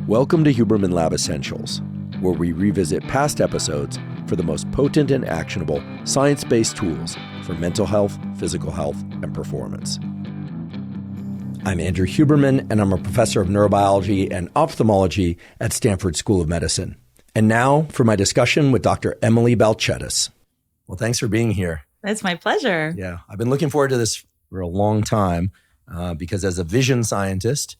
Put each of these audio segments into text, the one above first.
Welcome to Huberman Lab Essentials, where we revisit past episodes for the most potent and actionable science-based tools for mental health, physical health, and performance. I'm Andrew Huberman, and I'm a professor of neurobiology and ophthalmology at Stanford School of Medicine. And now for my discussion with Dr. Emily Balcetis. Well, thanks for being here. It's my pleasure. Yeah, I've been looking forward to this for a long time because as a vision scientist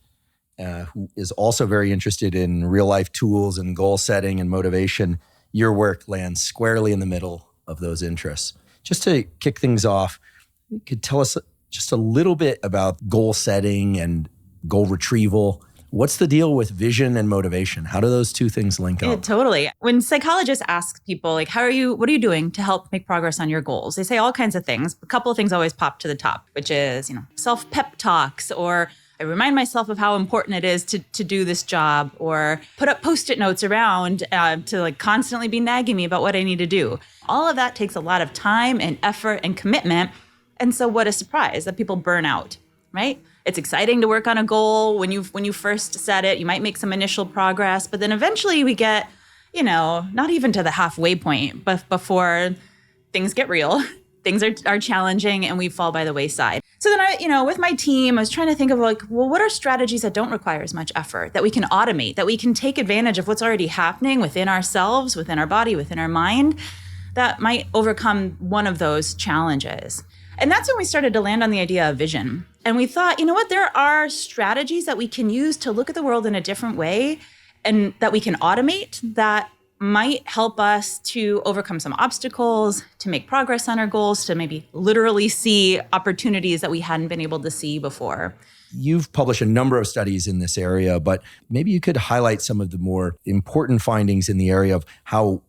who is also very interested in real-life tools and goal setting and motivation, your work lands squarely in the middle of those interests. Just to kick things off, you could tell us just a little bit about goal setting and goal retrieval. What's the deal with vision and motivation? How do those two things link up? Yeah, totally. When psychologists ask people, like, what are you doing to help make progress on your goals? They say all kinds of things. A couple of things always pop to the top, which is, self-pep talks, or I remind myself of how important it is to do this job, or put up Post-it notes around to constantly be nagging me about what I need to do. All of that takes a lot of time and effort and commitment. And so what a surprise that people burn out, right? It's exciting to work on a goal when you first set it. You might make some initial progress, but then eventually we get, not even to the halfway point, but before things get real, things are challenging and we fall by the wayside. So then I, with my team, I was trying to think of what are strategies that don't require as much effort, that we can automate, that we can take advantage of what's already happening within ourselves, within our body, within our mind, that might overcome one of those challenges. And that's when we started to land on the idea of vision. And we thought, there are strategies that we can use to look at the world in a different way and that we can automate that might help us to overcome some obstacles, to make progress on our goals, to maybe literally see opportunities that we hadn't been able to see before. You've published a number of studies in this area, but maybe you could highlight some of the more important findings in the area of how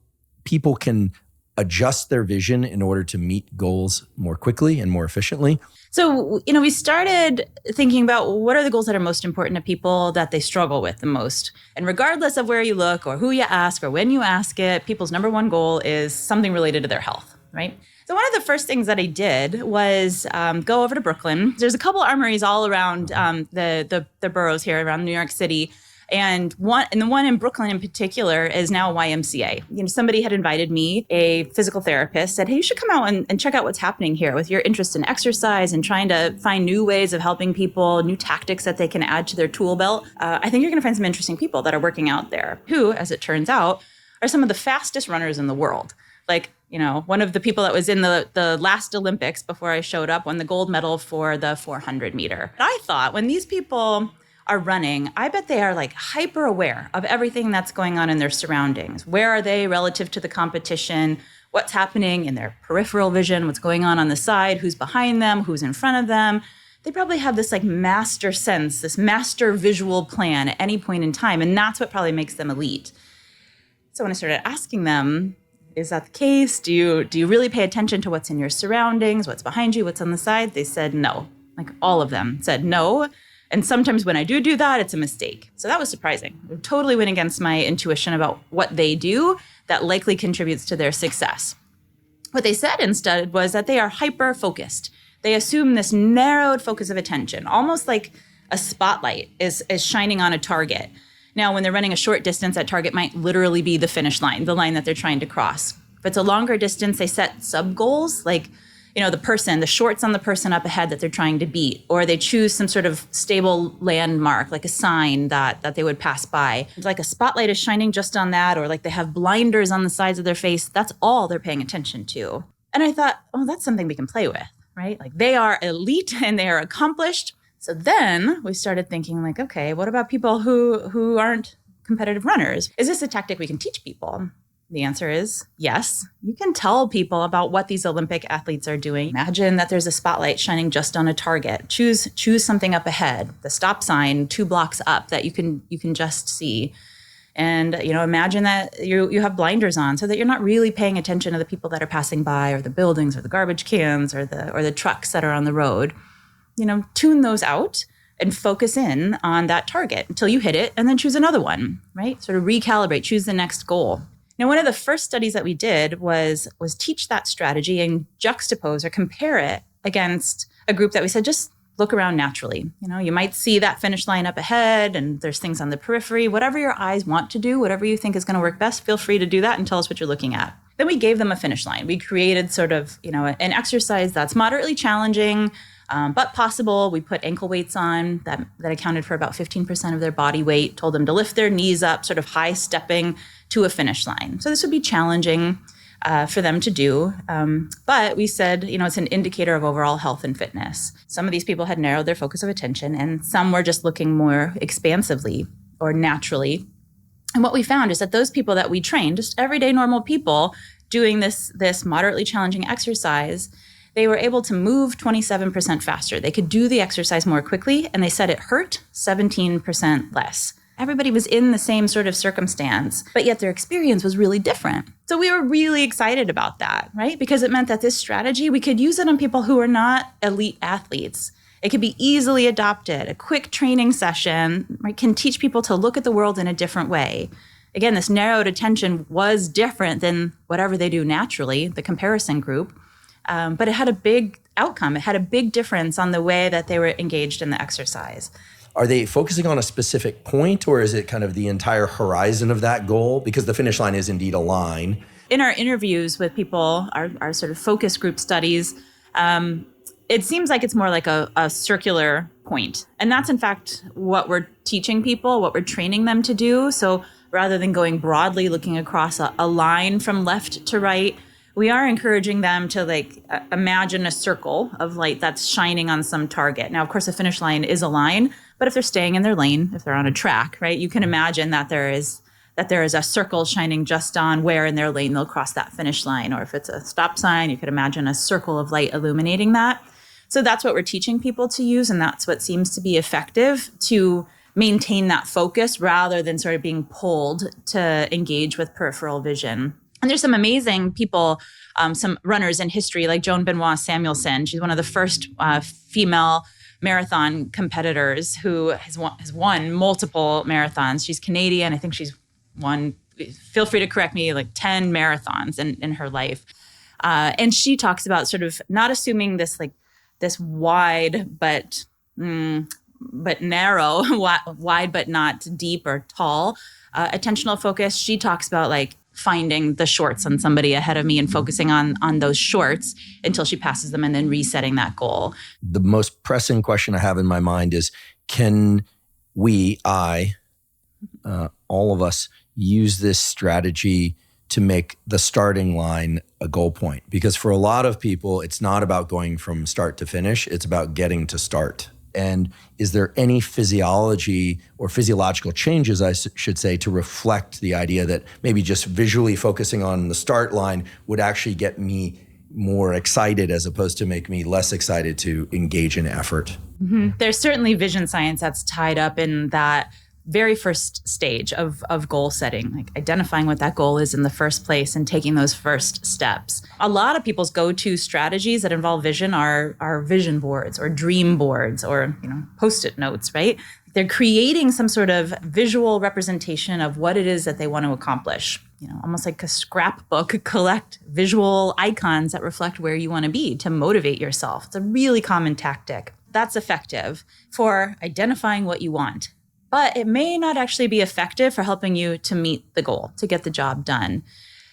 people can adjust their vision in order to meet goals more quickly and more efficiently. So, we started thinking about what are the goals that are most important to people that they struggle with the most. And regardless of where you look or who you ask or when you ask it, people's number one goal is something related to their health, right? So one of the first things that I did was go over to Brooklyn. There's a couple armories all around the boroughs here around New York City. And the one in Brooklyn in particular is now a YMCA. Somebody had invited me, a physical therapist, said, hey, you should come out and check out what's happening here with your interest in exercise and trying to find new ways of helping people, new tactics that they can add to their tool belt. I think you're going to find some interesting people that are working out there who, as it turns out, are some of the fastest runners in the world. One of the people that was in the last Olympics before I showed up won the gold medal for the 400 meter. I thought when these people are running, I bet they are hyper aware of everything that's going on in their surroundings. Where are they relative to the competition? What's happening in their peripheral vision? What's going on the side? Who's behind them? Who's in front of them? They probably have this master sense, this master visual plan at any point in time. And that's what probably makes them elite. So when I started asking them, is that the case? Do you really pay attention to what's in your surroundings? What's behind you? What's on the side? They said no. All of them said no. And sometimes when I do that, it's a mistake. So that was surprising. It totally went against my intuition about what they do that likely contributes to their success. What they said instead was that they are hyper-focused. They assume this narrowed focus of attention, almost like a spotlight is shining on a target. Now, when they're running a short distance, that target might literally be the finish line, the line that they're trying to cross. If it's a longer distance, they set sub-goals, the shorts on the person up ahead that they're trying to beat, or they choose some sort of stable landmark, like a sign that they would pass by. It's like a spotlight is shining just on that, or they have blinders on the sides of their face. That's all they're paying attention to. And I thought, that's something we can play with, right? They are elite and they are accomplished. So then we started thinking okay, what about people who aren't competitive runners? Is this a tactic we can teach people? The answer is yes. You can tell people about what these Olympic athletes are doing. Imagine that there's a spotlight shining just on a target. Choose something up ahead, the stop sign 2 blocks up that you can just see. And imagine that you have blinders on so that you're not really paying attention to the people that are passing by, or the buildings, or the garbage cans, or the trucks that are on the road. Tune those out and focus in on that target until you hit it, and then choose another one, right? Sort of recalibrate, choose the next goal. Now, one of the first studies that we did was teach that strategy and juxtapose or compare it against a group that we said, just look around naturally. You might see that finish line up ahead and there's things on the periphery. Whatever your eyes want to do, whatever you think is going to work best, feel free to do that and tell us what you're looking at. Then we gave them a finish line. We created sort of, an exercise that's moderately challenging, but possible. We put ankle weights on that accounted for about 15% of their body weight, told them to lift their knees up, sort of high stepping to a finish line. So this would be challenging for them to do. But we said, it's an indicator of overall health and fitness. Some of these people had narrowed their focus of attention and some were just looking more expansively or naturally. And what we found is that those people that we trained, just everyday normal people doing this moderately challenging exercise, they were able to move 27% faster. They could do the exercise more quickly, and they said it hurt 17% less. Everybody was in the same sort of circumstance, but yet their experience was really different. So we were really excited about that, right? Because it meant that this strategy, we could use it on people who are not elite athletes. It could be easily adopted. A quick training session, right, can teach people to look at the world in a different way. Again, this narrowed attention was different than whatever they do naturally, the comparison group, but it had a big outcome. It had a big difference on the way that they were engaged in the exercise. Are they focusing on a specific point, or is it kind of the entire horizon of that goal? Because the finish line is indeed a line. In our interviews with people, our sort of focus group studies, it seems like it's more like a circular point. And that's in fact what we're teaching people, what we're training them to do. So rather than going broadly, looking across a line from left to right, we are encouraging them to imagine a circle of light that's shining on some target. Now, of course, the finish line is a line, but if they're staying in their lane, if they're on a track, right, you can imagine that there is a circle shining just on where in their lane they'll cross that finish line. Or if it's a stop sign, you could imagine a circle of light illuminating that. So that's what we're teaching people to use, and that's what seems to be effective to maintain that focus rather than sort of being pulled to engage with peripheral vision. And there's some amazing people, some runners in history like Joan Benoit Samuelson. She's one of the first female marathon competitors who has won multiple marathons. She's Canadian. I think she's won, feel free to correct me, 10 marathons in her life. And she talks about sort of not assuming this wide but narrow, wide but not deep or tall attentional focus. She talks about finding the shorts on somebody ahead of me and focusing on those shorts until she passes them and then resetting that goal. The most pressing question I have in my mind is, can all of us, use this strategy to make the starting line a goal point? Because for a lot of people, it's not about going from start to finish. It's about getting to start. And is there any physiology or physiological changes, I should say, to reflect the idea that maybe just visually focusing on the start line would actually get me more excited as opposed to make me less excited to engage in effort? Mm-hmm. There's certainly vision science that's tied up in that very first stage of goal setting, identifying what that goal is in the first place and taking those first steps. A lot of people's go-to strategies that involve vision are vision boards or dream boards or Post-it notes, right? They're creating some sort of visual representation of what it is that they want to accomplish. Almost like a scrapbook, collect visual icons that reflect where you want to be to motivate yourself. It's a really common tactic. That's effective for identifying what you want. But it may not actually be effective for helping you to meet the goal, to get the job done.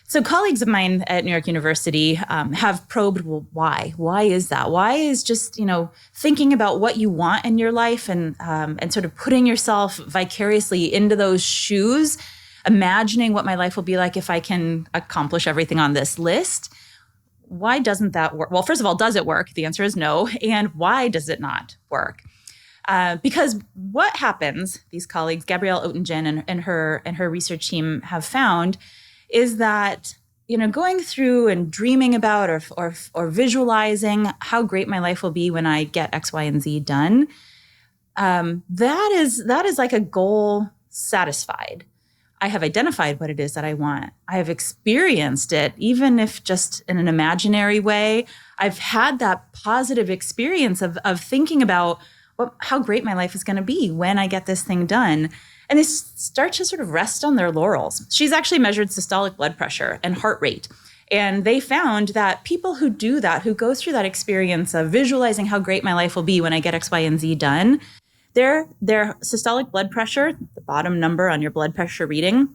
So colleagues of mine at New York University have probed, well, why? Why is that? Why is just, thinking about what you want in your life and sort of putting yourself vicariously into those shoes, imagining what my life will be like if I can accomplish everything on this list. Why doesn't that work? Well, first of all, does it work? The answer is no. And why does it not work? Because what happens, these colleagues, Gabrielle Oettingen and her research team have found, is that going through and dreaming about or visualizing how great my life will be when I get X, Y, and Z done, that is like a goal satisfied. I have identified what it is that I want. I have experienced it, even if just in an imaginary way. I've had that positive experience of thinking about how great my life is going to be when I get this thing done. And they start to sort of rest on their laurels. She's actually measured systolic blood pressure and heart rate. And they found that people who do that, who go through that experience of visualizing how great my life will be when I get X, Y, and Z done, their systolic blood pressure, the bottom number on your blood pressure reading,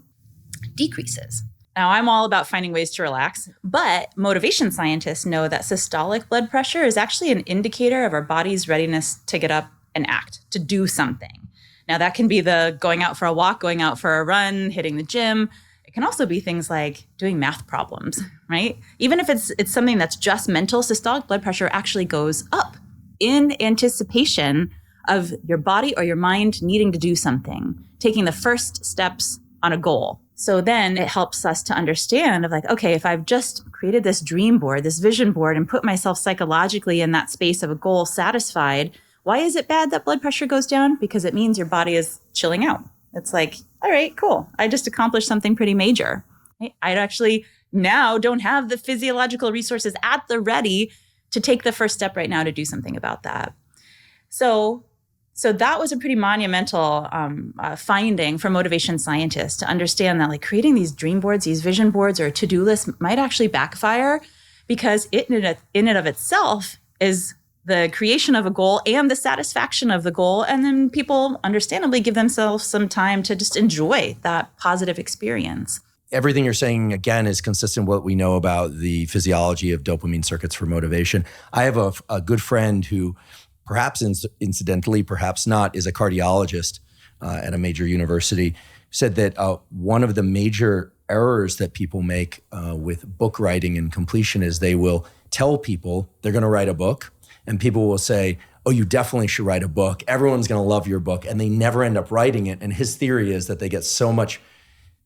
decreases. Now, I'm all about finding ways to relax, but motivation scientists know that systolic blood pressure is actually an indicator of our body's readiness to get up and act, to do something. Now, that can be the going out for a walk, going out for a run, hitting the gym. It can also be things like doing math problems, right? Even if it's something that's just mental, systolic blood pressure actually goes up in anticipation of your body or your mind needing to do something, taking the first steps on a goal. So then it helps us to understand of like, okay, if I've just created this dream board, this vision board, and put myself psychologically in that space of a goal satisfied, why is it bad that blood pressure goes down? Because it means your body is chilling out. It's like, all right, cool. I just accomplished something pretty major. I actually now don't have the physiological resources at the ready to take the first step right now to do something about that. So that was a pretty monumental finding for motivation scientists to understand that like creating these dream boards, these vision boards, or a to-do list might actually backfire because it in and of itself is the creation of a goal and the satisfaction of the goal. And then people understandably give themselves some time to just enjoy that positive experience. Everything you're saying, again, is consistent with what we know about the physiology of dopamine circuits for motivation. I have a good friend who, perhaps incidentally, perhaps not, is a cardiologist at a major university, said that one of the major errors that people make with book writing and completion is they will tell people they're going to write a book, and people will say, oh, you definitely should write a book. Everyone's going to love your book. And they never end up writing it. And his theory is that they get so much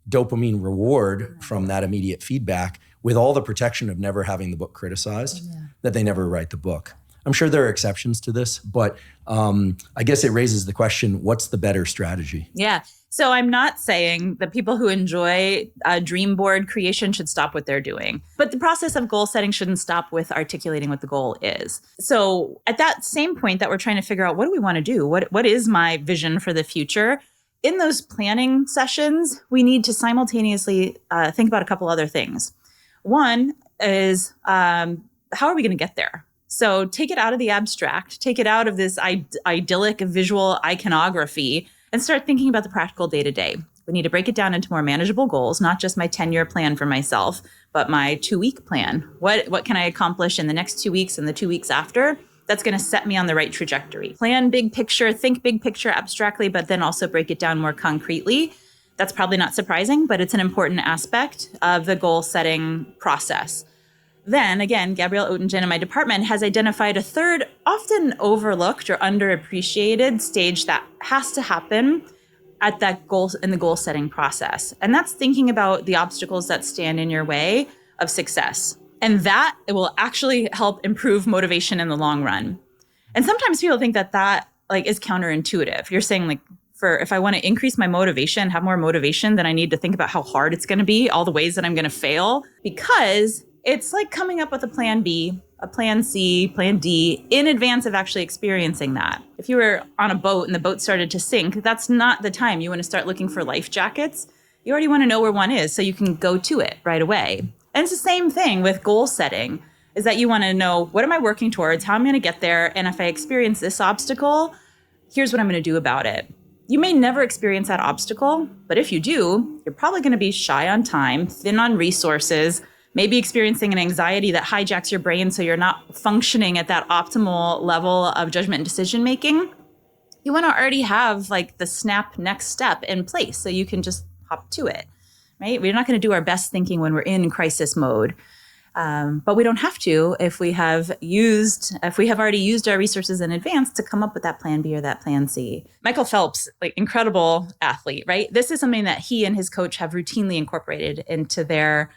dopamine reward from that immediate feedback with all the protection of never having the book criticized that they never write the book. I'm sure there are exceptions to this, but I guess it raises the question, what's the better strategy? Yeah. So I'm not saying that people who enjoy dream board creation should stop what they're doing, but the process of goal setting shouldn't stop with articulating what the goal is. So at that same point that we're trying to figure out, what do we want to do? What is my vision for the future? In those planning sessions, we need to simultaneously think about a couple other things. One is, how are we going to get there? So take it out of the abstract, take it out of this idyllic visual iconography, and start thinking about the practical day-to-day. We need to break it down into more manageable goals, not just my 10-year plan for myself, but my 2-week plan. What can I accomplish in the next 2 weeks and the 2 weeks after? That's going to set me on the right trajectory. Plan big picture, think big picture abstractly, but then also break it down more concretely. That's probably not surprising, but it's an important aspect of the goal setting process. Then again, Gabrielle Oettingen in my department has identified a third, often overlooked or underappreciated stage that has to happen at that goal in the goal setting process. And that's thinking about the obstacles that stand in your way of success. And that it will actually help improve motivation in the long run. And sometimes people think that like is counterintuitive. You're saying like, if I want to increase my motivation, have more motivation, then I need to think about how hard it's going to be, all the ways that I'm going to fail, because it's like coming up with a plan B, a plan C, plan D in advance of actually experiencing that. If you were on a boat and the boat started to sink, that's not the time you want to start looking for life jackets. You already want to know where one is so you can go to it right away. And it's the same thing with goal setting, is that you want to know, what am I working towards? How am I going to get there? And if I experience this obstacle, here's what I'm going to do about it. You may never experience that obstacle, but if you do, you're probably going to be shy on time, thin on resources, maybe experiencing an anxiety that hijacks your brain so you're not functioning at that optimal level of judgment and decision making. You want to already have like the snap next step in place so you can just hop to it, right? We're not going to do our best thinking when we're in crisis mode. But we don't have to if we have already used our resources in advance to come up with that plan B or that plan C. Michael Phelps, like incredible athlete, right? This is something that he and his coach have routinely incorporated into their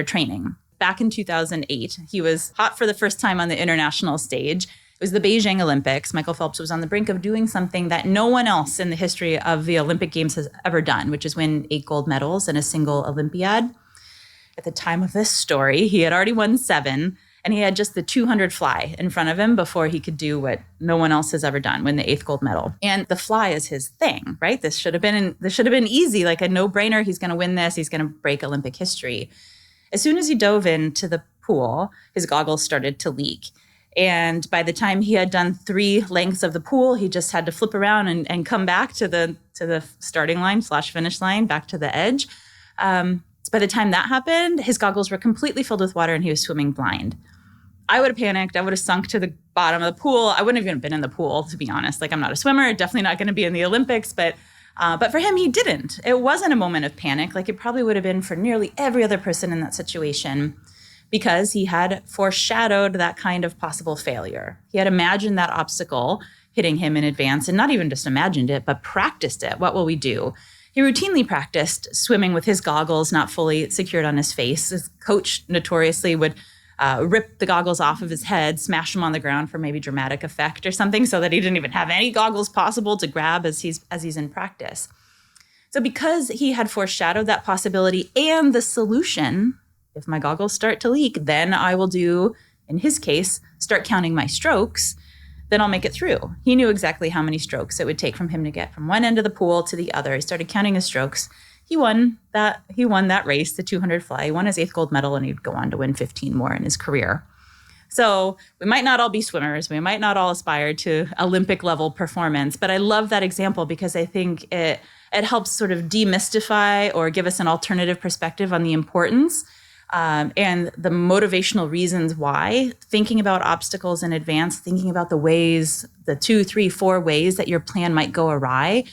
training. Back in 2008, he was hot for the first time on the international stage. It was the Beijing Olympics. Michael Phelps was on the brink of doing something that no one else in the history of the Olympic Games has ever done, which is win 8 gold medals in a single Olympiad. At the time of this story, he had already won 7, and he had just the 200 fly in front of him before he could do what no one else has ever done, win the 8th gold medal. And the fly is his thing, right? This should have been easy, like a no-brainer. He's going to win this. He's going to break Olympic history. As soon as he dove into the pool, his goggles started to leak. And by the time he had done 3 lengths of the pool, he just had to flip around and come back to the starting line / finish line, back to the edge. By the time that happened, his goggles were completely filled with water and he was swimming blind. I would have panicked. I would have sunk to the bottom of the pool. I wouldn't have even been in the pool, to be honest. Like, I'm not a swimmer, definitely not going to be in the Olympics, but for him, he didn't. It wasn't a moment of panic like it probably would have been for nearly every other person in that situation, because he had foreshadowed that kind of possible failure. He had imagined that obstacle hitting him in advance, and not even just imagined it, but practiced it. What will we do? He routinely practiced swimming with his goggles not fully secured on his face. His coach notoriously would rip the goggles off of his head, smash them on the ground for maybe dramatic effect or something, so that he didn't even have any goggles possible to grab as he's in practice. So because he had foreshadowed that possibility and the solution, if my goggles start to leak, then I will do, in his case, start counting my strokes, then I'll make it through. He knew exactly how many strokes it would take from him to get from one end of the pool to the other. He started counting his strokes. He won that race, the 200 fly. He won his 8th gold medal, and he'd go on to win 15 more in his career. So we might not all be swimmers. We might not all aspire to Olympic level performance, but I love that example because I think it helps sort of demystify or give us an alternative perspective on the importance and the motivational reasons why thinking about obstacles in advance, thinking about the ways, the 2, 3, 4 ways that your plan might go awry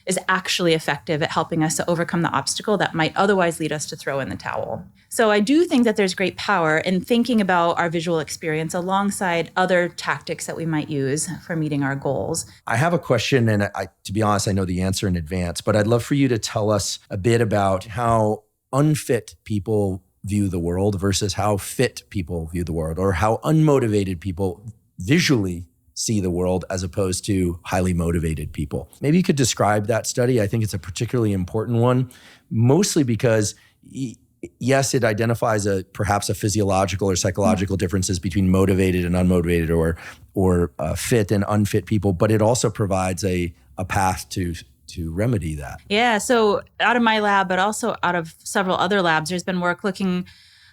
is actually effective at helping us to overcome the obstacle that might otherwise lead us to throw in the towel. So I do think that there's great power in thinking about our visual experience alongside other tactics that we might use for meeting our goals. I have a question, and to be honest, I know the answer in advance, but I'd love for you to tell us a bit about how unfit people view the world versus how fit people view the world, or how unmotivated people visually see the world as opposed to highly motivated people. Maybe you could describe that study. I think it's a particularly important one, mostly because yes, it identifies perhaps a physiological or psychological differences between motivated and unmotivated, or fit and unfit people, but it also provides a path to remedy that. Yeah, so out of my lab, but also out of several other labs, there's been work looking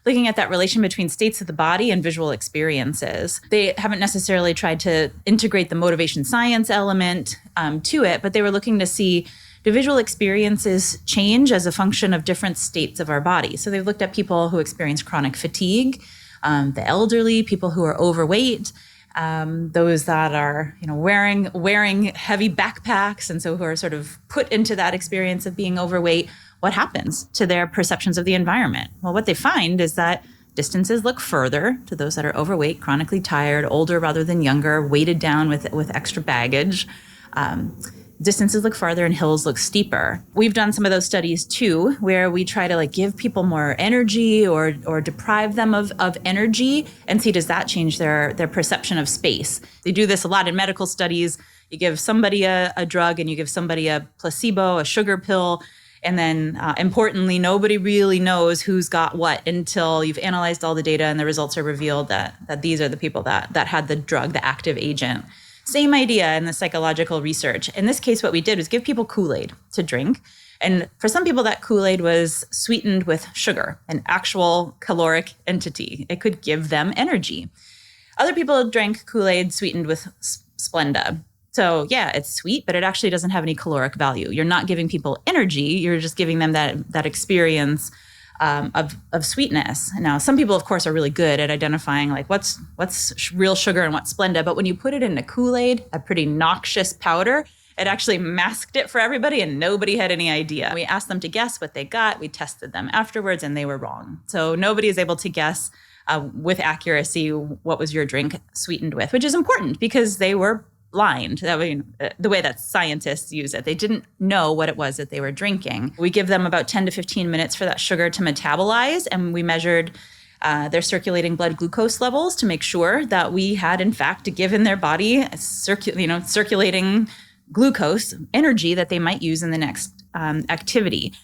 at that relation between states of the body and visual experiences. They haven't necessarily tried to integrate the motivation science element to it, but they were looking to see, do visual experiences change as a function of different states of our body? So they've looked at people who experience chronic fatigue, the elderly, people who are overweight, those that are, wearing heavy backpacks, and so who are sort of put into that experience of being overweight. What happens to their perceptions of the environment? Well, what they find is that distances look further to those that are overweight, chronically tired, older rather than younger, weighted down with extra baggage. Distances look farther and hills look steeper. We've done some of those studies too, where we try to give people more energy or deprive them of energy and see, does that change their perception of space? They do this a lot in medical studies. You give somebody a drug and you give somebody a placebo, a sugar pill, and then importantly, nobody really knows who's got what until you've analyzed all the data and the results are revealed that these are the people that had the drug, the active agent. Same idea in the psychological research. In this case, what we did was give people Kool-Aid to drink. And for some people, that Kool-Aid was sweetened with sugar, an actual caloric entity. It could give them energy. Other people drank Kool-Aid sweetened with Splenda. So yeah, it's sweet, but it actually doesn't have any caloric value. You're not giving people energy. You're just giving them that experience of sweetness. Now, some people, of course, are really good at identifying what's real sugar and what's Splenda. But when you put it in a Kool-Aid, a pretty noxious powder, it actually masked it for everybody and nobody had any idea. We asked them to guess what they got. We tested them afterwards and they were wrong. So nobody is able to guess with accuracy what was your drink sweetened with, which is important because they were blind. The way that scientists use it, they didn't know what it was that they were drinking. We give them about 10 to 15 minutes for that sugar to metabolize, and we measured their circulating blood glucose levels to make sure that we had, in fact, given their body circulating glucose energy that they might use in the next activity.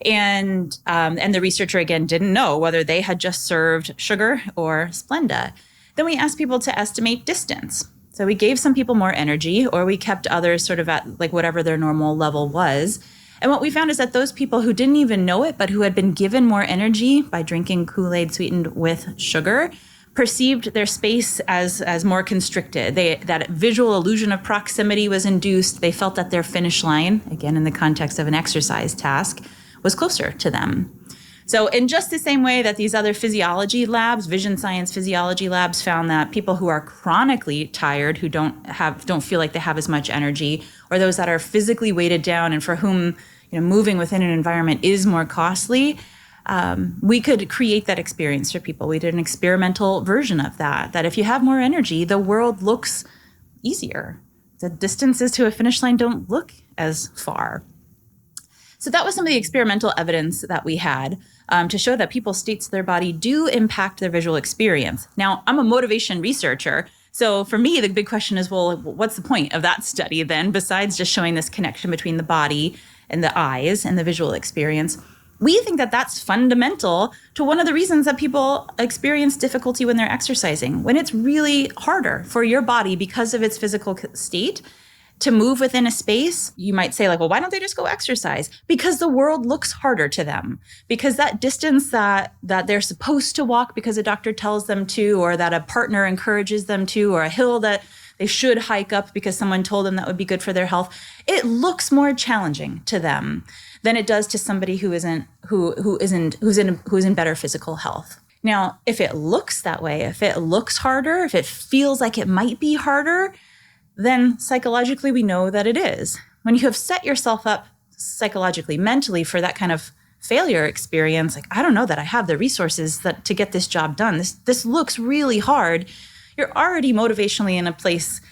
And the researcher, again, didn't know whether they had just served sugar or Splenda. Then we asked people to estimate distance. So we gave some people more energy, or we kept others sort of at whatever their normal level was. And what we found is that those people who didn't even know it, but who had been given more energy by drinking Kool-Aid sweetened with sugar, perceived their space as more constricted. That visual illusion of proximity was induced. They felt that their finish line, again in the context of an exercise task, was closer to them. So in just the same way that these other physiology labs, vision science physiology labs, found that people who are chronically tired, who don't feel like they have as much energy, or those that are physically weighted down and for whom moving within an environment is more costly, we could create that experience for people. We did an experimental version of that if you have more energy, the world looks easier. The distances to a finish line don't look as far. So that was some of the experimental evidence that we had to show that people's states of their body do impact their visual experience. Now, I'm a motivation researcher. So for me, the big question is, well, what's the point of that study then, besides just showing this connection between the body and the eyes and the visual experience? We think that that's fundamental to one of the reasons that people experience difficulty when they're exercising, when it's really harder for your body because of its physical state to move within a space. You might say, like, well, why don't they just go exercise? Because the world looks harder to them, because that distance that they're supposed to walk because a doctor tells them to, or that a partner encourages them to, or a hill that they should hike up because someone told them that would be good for their health, it looks more challenging to them than it does to somebody who's in better physical health. Now, if it looks that way, if it looks harder, if it feels like it might be harder, then psychologically we know that it is. When you have set yourself up psychologically, mentally for that kind of failure experience, like, I don't know that I have the resources to get this job done. This looks really hard. You're already motivationally in a place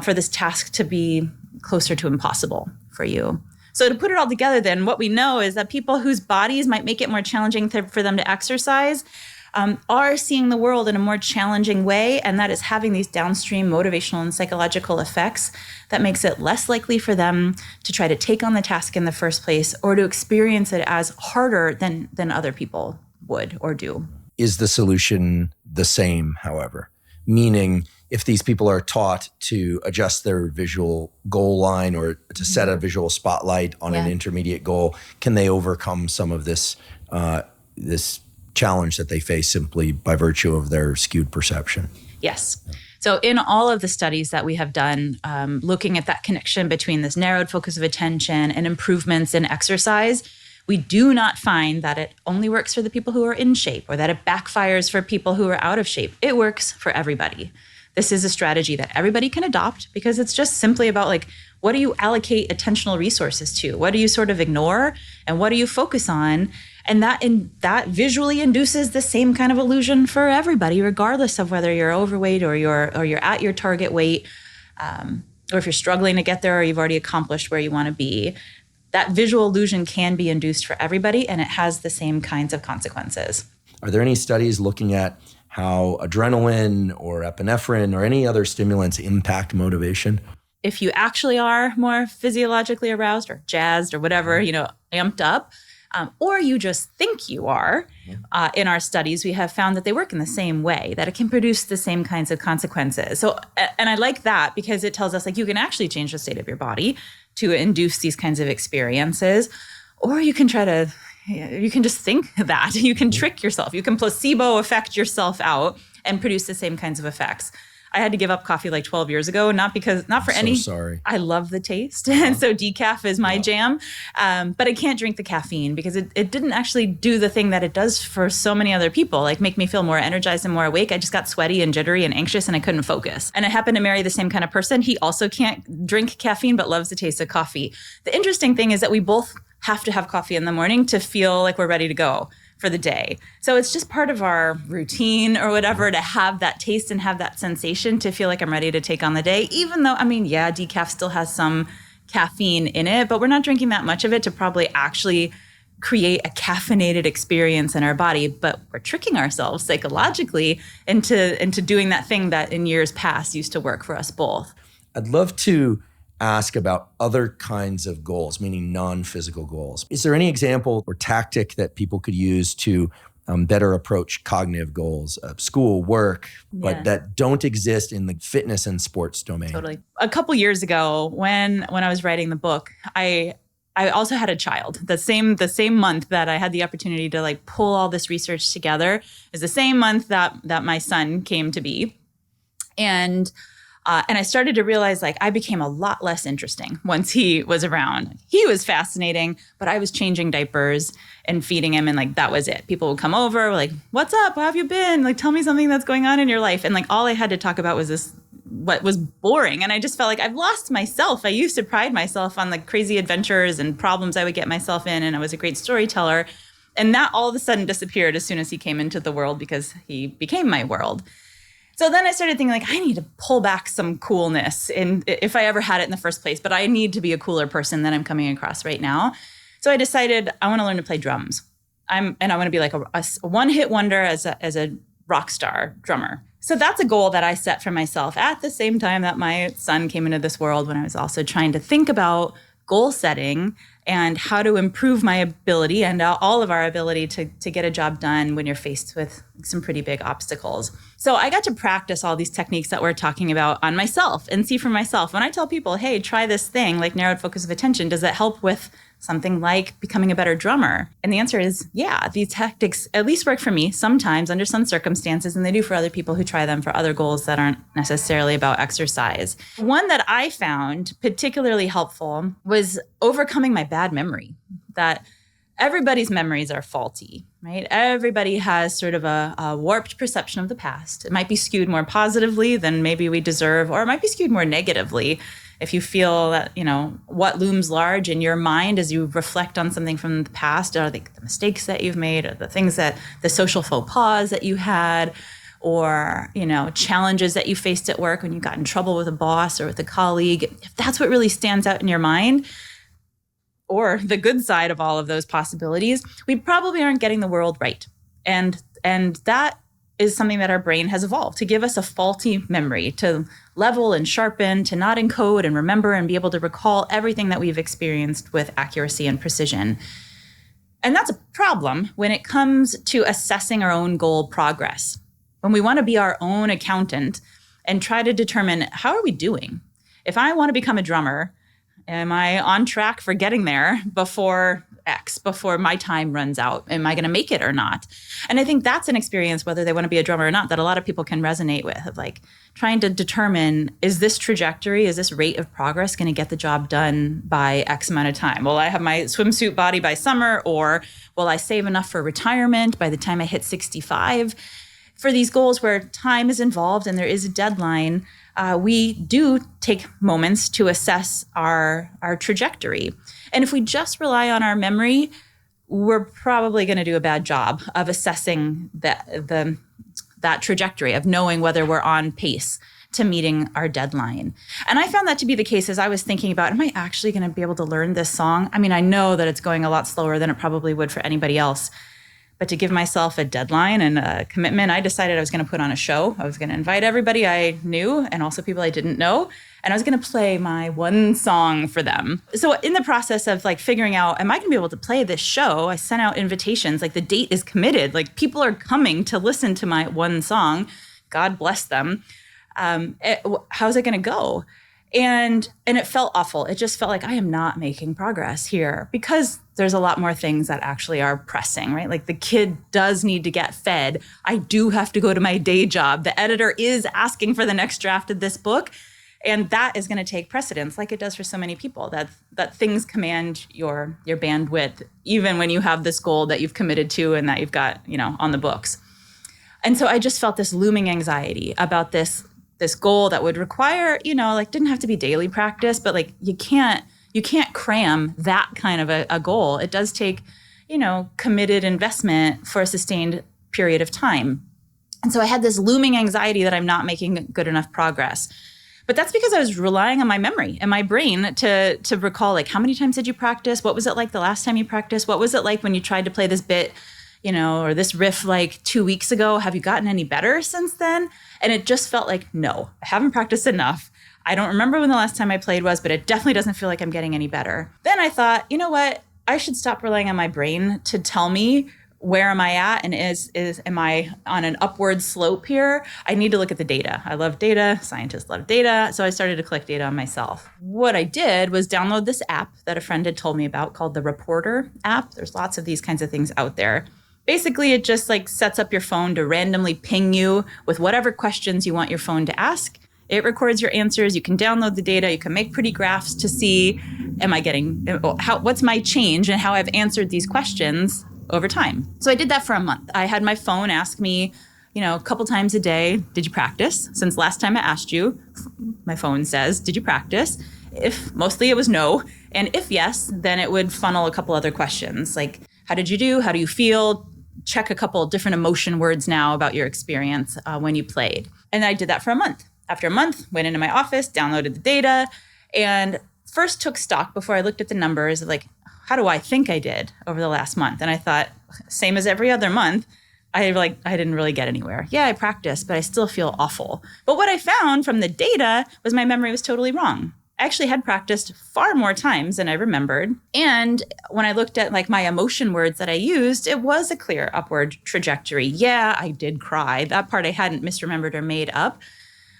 for this task to be closer to impossible for you. So to put it all together then, what we know is that people whose bodies might make it more challenging for them to exercise are seeing the world in a more challenging way, and that is having these downstream motivational and psychological effects that makes it less likely for them to try to take on the task in the first place or to experience it as harder than other people would or do. Is the solution the same, however? Meaning, if these people are taught to adjust their visual goal line or to set a visual spotlight on an intermediate goal, can they overcome some of this challenge that they face simply by virtue of their skewed perception? Yes. So in all of the studies that we have done, looking at that connection between this narrowed focus of attention and improvements in exercise, we do not find that it only works for the people who are in shape or that it backfires for people who are out of shape. It works for everybody. This is a strategy that everybody can adopt because it's just simply about, like, what do you allocate attentional resources to? What do you sort of ignore? And what do you focus on? And that visually induces the same kind of illusion for everybody, regardless of whether you're overweight or you're at your target weight, or if you're struggling to get there or you've already accomplished where you want to be. That visual illusion can be induced for everybody, and it has the same kinds of consequences. Are there any studies looking at how adrenaline or epinephrine or any other stimulants impact motivation? If you actually are more physiologically aroused or jazzed or whatever, amped up, or you just think you are, in our studies, we have found that they work in the same way, that it can produce the same kinds of consequences. So, and I like that because it tells us, like, you can actually change the state of your body to induce these kinds of experiences, or you can you can just think that. You can trick yourself. You can placebo affect yourself out and produce the same kinds of effects. I had to give up coffee like 12 years ago, not for any. Sorry. I love the taste. And so decaf is my jam. But I can't drink the caffeine because it didn't actually do the thing that it does for so many other people, like make me feel more energized and more awake. I just got sweaty and jittery and anxious and I couldn't focus. And I happened to marry the same kind of person. He also can't drink caffeine, but loves the taste of coffee. The interesting thing is that we both have to have coffee in the morning to feel like we're ready to go for the day. So it's just part of our routine or whatever to have that taste and have that sensation to feel like I'm ready to take on the day, even though, decaf still has some caffeine in it, but we're not drinking that much of it to probably actually create a caffeinated experience in our body, but we're tricking ourselves psychologically into doing that thing that in years past used to work for us both. I'd love to ask about other kinds of goals, meaning non-physical goals. Is there any example or tactic that people could use to better approach cognitive goals, school, work, but that don't exist in the fitness and sports domain? Totally. A couple years ago, when I was writing the book, I I also had a child. The same month that I had the opportunity to like pull all this research together is the same month that my son came to be. And I started to realize like I became a lot less interesting once he was around. He was fascinating, but I was changing diapers and feeding him, and like that was it. People would come over, like, "What's up? How have you been? Like, tell me something that's going on in your life." And like all I had to talk about was this, what was boring. And I just felt like I've lost myself. I used to pride myself on like crazy adventures and problems I would get myself in, and I was a great storyteller. And that all of a sudden disappeared as soon as he came into the world because he became my world. So then I started thinking like, I need to pull back some coolness, and if I ever had it in the first place, but I need to be a cooler person than I'm coming across right now. So I decided I want to learn to play drums. I want to be like a one-hit wonder as a rock star drummer. So that's a goal that I set for myself at the same time that my son came into this world, when I was also trying to think about goal setting and how to improve my ability and all of our ability to get a job done when you're faced with some pretty big obstacles. So I got to practice all these techniques that we're talking about on myself and see for myself. When I tell people, hey, try this thing, like narrowed focus of attention, does it help with something like becoming a better drummer? And the answer is, yeah, these tactics at least work for me sometimes under some circumstances, and they do for other people who try them for other goals that aren't necessarily about exercise. One that I found particularly helpful was overcoming my bad memory, that everybody's memories are faulty, right? Everybody has sort of a warped perception of the past. It might be skewed more positively than maybe we deserve, or it might be skewed more negatively. If you feel that, what looms large in your mind as you reflect on something from the past, are the mistakes that you've made, or the social faux pas that you had, or, challenges that you faced at work when you got in trouble with a boss or with a colleague. If that's what really stands out in your mind, or the good side of all of those possibilities, we probably aren't getting the world right. And that is something that our brain has evolved to give us a faulty memory, to level and sharpen, to not encode and remember and be able to recall everything that we've experienced with accuracy and precision. And that's a problem when it comes to assessing our own goal progress. When we want to be our own accountant and try to determine, how are we doing? If I want to become a drummer, am I on track for getting there before X, before my time runs out? Am I going to make it or not? And I think that's an experience, whether they want to be a drummer or not, that a lot of people can resonate with, of like trying to determine, is this trajectory, is this rate of progress going to get the job done by X amount of time? Will I have my swimsuit body by summer, or will I save enough for retirement by the time I hit 65? For these goals where time is involved and there is a deadline, we do take moments to assess our trajectory. And if we just rely on our memory, we're probably going to do a bad job of assessing that trajectory, of knowing whether we're on pace to meeting our deadline. And I found that to be the case as I was thinking about, am I actually going to be able to learn this song? I mean, I know that it's going a lot slower than it probably would for anybody else. But to give myself a deadline and a commitment, I decided I was going to put on a show. I was going to invite everybody I knew and also people I didn't know. And I was going to play my one song for them. So in the process of like figuring out, am I going to be able to play this show? I sent out invitations, like the date is committed. Like people are coming to listen to my one song. God bless them. How's it going to go? And it felt awful. It just felt like I am not making progress here, because there's a lot more things that actually are pressing, right? Like the kid does need to get fed. I do have to go to my day job. The editor is asking for the next draft of this book. And that is going to take precedence, like it does for so many people, that things command your bandwidth, even when you have this goal that you've committed to and that you've got, on the books. And so I just felt this looming anxiety about this goal that would require, didn't have to be daily practice, but like you can't cram that kind of a goal. It does take, committed investment for a sustained period of time. And so I had this looming anxiety that I'm not making good enough progress. But that's because I was relying on my memory and my brain to recall, like, how many times did you practice? What was it like the last time you practiced? What was it like when you tried to play this bit, or this riff like 2 weeks ago? Have you gotten any better since then? And it just felt like, no, I haven't practiced enough. I don't remember when the last time I played was, but it definitely doesn't feel like I'm getting any better. Then I thought, you know what? I should stop relying on my brain to tell me where am I at? And am I on an upward slope here? I need to look at the data. I love data. Scientists love data. So I started to collect data on myself. What I did was download this app that a friend had told me about called the Reporter app. There's lots of these kinds of things out there. Basically, it just like sets up your phone to randomly ping you with whatever questions you want your phone to ask. It records your answers. You can download the data. You can make pretty graphs to see, what's my change and how I've answered these questions over time. So I did that for a month. I had my phone ask me, a couple times a day, did you practice? Since last time I asked you, my phone says, did you practice? If mostly it was no. And if yes, then it would funnel a couple other questions like, how did you do? How do you feel? Check a couple different emotion words now about your experience when you played. And I did that for a month. After a month, went into my office, downloaded the data, and first took stock before I looked at the numbers of like, how do I think I did over the last month? And I thought, same as every other month, I didn't really get anywhere. Yeah, I practiced, but I still feel awful. But what I found from the data was my memory was totally wrong. I actually had practiced far more times than I remembered. And when I looked at like my emotion words that I used, it was a clear upward trajectory. Yeah, I did cry. That part I hadn't misremembered or made up.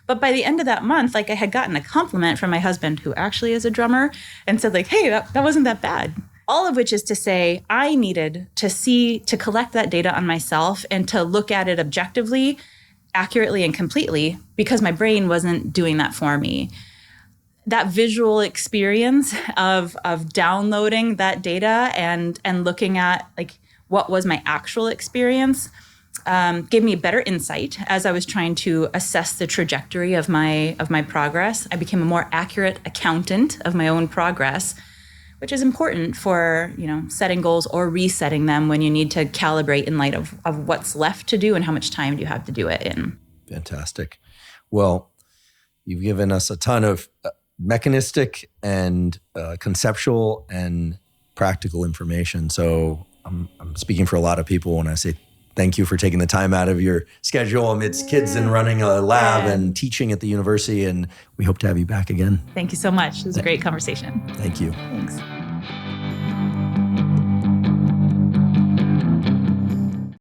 But by the end of that month, like I had gotten a compliment from my husband, who actually is a drummer, and said like, hey, that wasn't that bad. All of which is to say I needed to collect that data on myself and to look at it objectively, accurately, and completely because my brain wasn't doing that for me. That visual experience of downloading that data and looking at like what was my actual experience gave me a better insight as I was trying to assess the trajectory of my progress. I became a more accurate accountant of my own progress, which is important for setting goals or resetting them when you need to calibrate in light of what's left to do and how much time do you have to do it in. Fantastic. Well, you've given us a ton of mechanistic and conceptual and practical information. So I'm speaking for a lot of people when I say thank you for taking the time out of your schedule amidst kids and running a lab and teaching at the university. And we hope to have you back again. Thank you so much. It was a great conversation. Thank you. Thanks.